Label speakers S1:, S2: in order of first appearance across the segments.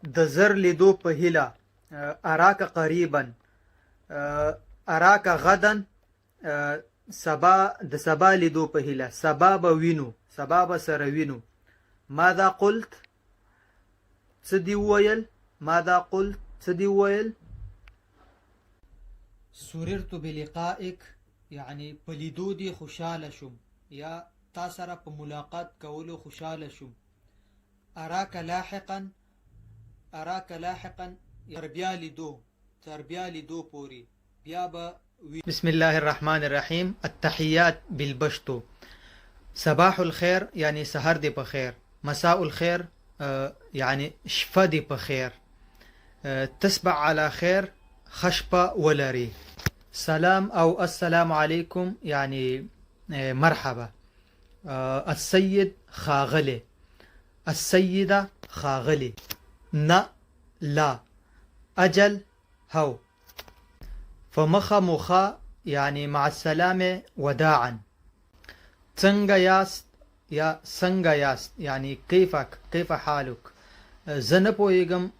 S1: د زر لیدو په هیله، اراک قریبا، اراک غدا، سبا د سبا لیدو په هیله، سبا به وینو، سبا به سره وینو. ماذا قلت؟ څه دې وویل؟ ماذا قلت؟ څه دې وویل؟ سررت بلقائک یعنی په لیدو دې خوشحاله شوم یا تا سره په ملاقات کولو خوشحاله شوم. اراک لاحقا، اراک لاحقا تر بیا لیدو، تر بیا لیدو پوری بیا به. بسم الله الرحمن الرحیم. التحیات بالبشتو. صباح الخير يعني سهر دي بخير، مساء الخير يعني شفا دي بخير، تصبح على خير خشبة ولري. سلام أو السلام عليكم يعني مرحبا. السيد خاغلي، السيدة خاغلي. نا لا. أجل هو. فمخا مخا يعني مع السلامة وداعا. څنګه یاست یا څنګه یاست يعني كيفك، كيف حالك. زه نه پوهیږم،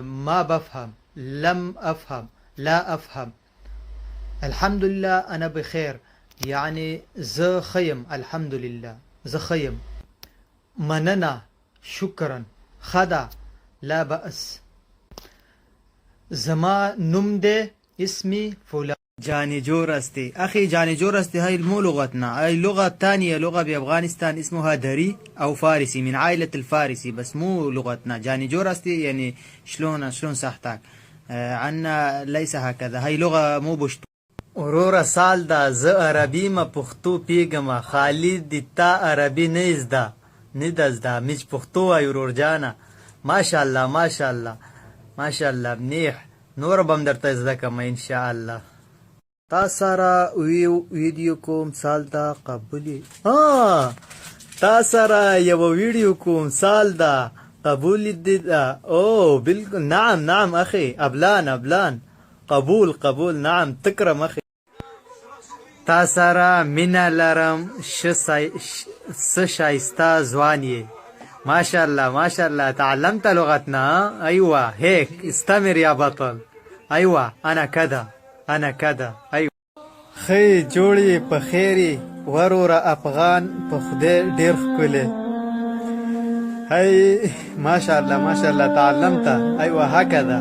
S1: ما بفهم، لم أفهم، لا أفهم. الحمد لله أنا بخير يعني زه خيم، الحمد لله زه خيم. مننا، شكرا، خدا، لا بأس. زما نوم ده اسمي فلان. جانجور استي أخي، جانجور استي هاي مو لغتنا، هاي لغة تانية، لغة بأفغانستان اسمها دري أو فارسي، من عائلة الفارسي، بس مو لغتنا. جانجور استي يعني شلون صحتك، عنا ليس هكذا، هاي لغة مو بشتو. ورورا سال دا ز عربي ما پختو پیگما، خالد دیتا عربي نیزدا ندزدا مش پختو ای ورور جانا. ما شاء الله ما شاء الله ما شاء الله منيح. نور بم درته زده کما ان شاء الله. تا سره ویډیو کوم سال دا قبولي. تا سره یو ویډیو کوم سال دا قبول دي. اوه بالکل، نعم نعم اخي، ابلان ابلان، قبول قبول، نعم تكرم اخي. تا سره مینه لرم، شایسته ځوان یې. ما شاء الله ما شاء الله، تعلمت لغتنا. ايوه هيك، استمر يا بطل. ايوه انا كذا انا كذا. ايوه خي جوړي په خيري ورور افغان په خدای ډیر ښکلی. هاي ما شاء الله ما شاء الله، تعلمت. ايوه هكذا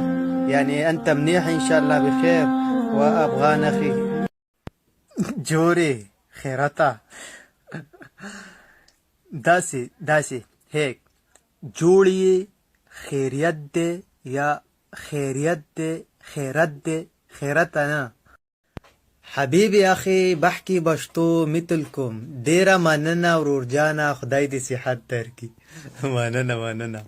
S1: يعني انت منيح ان شاء الله بخير. وافغان اخي جوري خيرتا. داسي داسي هيك جوړي خيريت دي يا خيريت دي، خيرت دي، خيرت. انا حبيبي اخي بحكي بشتو مثلكم. ديرة مننا ورور جانا، خداي دي صحت تركي. مننا مننا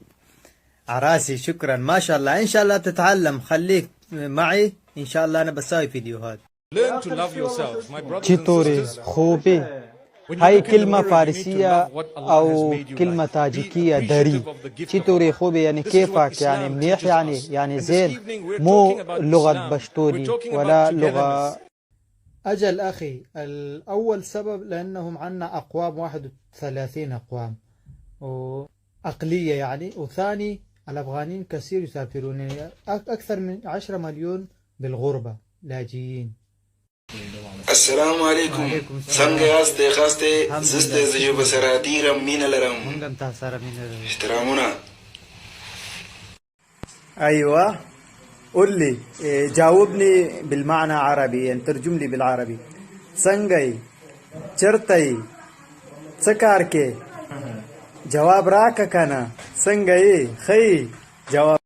S1: عراسي. شكرا ما شاء الله، ان شاء الله تتعلم، خليك معي ان شاء الله. انا بسوي فيديوهات.
S2: Learn to love yourself, my brothers and
S1: چطوری
S2: sisters.
S1: خوبی. هاي كلمة فارسية أو كلمة تاجيكية دري. چطوری خوبي يعني كيفك، يعني منيح، يعني زين، مو لغة بشتوني ولا لغة. أجل أخي، الأول سبب لأنهم عنا أقوام 31 أقوام وأقلية يعني، وثاني الأفغانيين كثير يسافرون، يعني أكثر من 10 مليون بالغربة لاجئين.
S3: السلام عليكم. څنګه یاست خاسته زسته زجوب سره ډیره مینه لرم، احترامونه. ايوه قل لي، جاوبني بالمعنى عربي، يعني ترجم لي بالعربي. څنګه چرته څه کار کې، جواب راکه کنه. څنګه خي جواب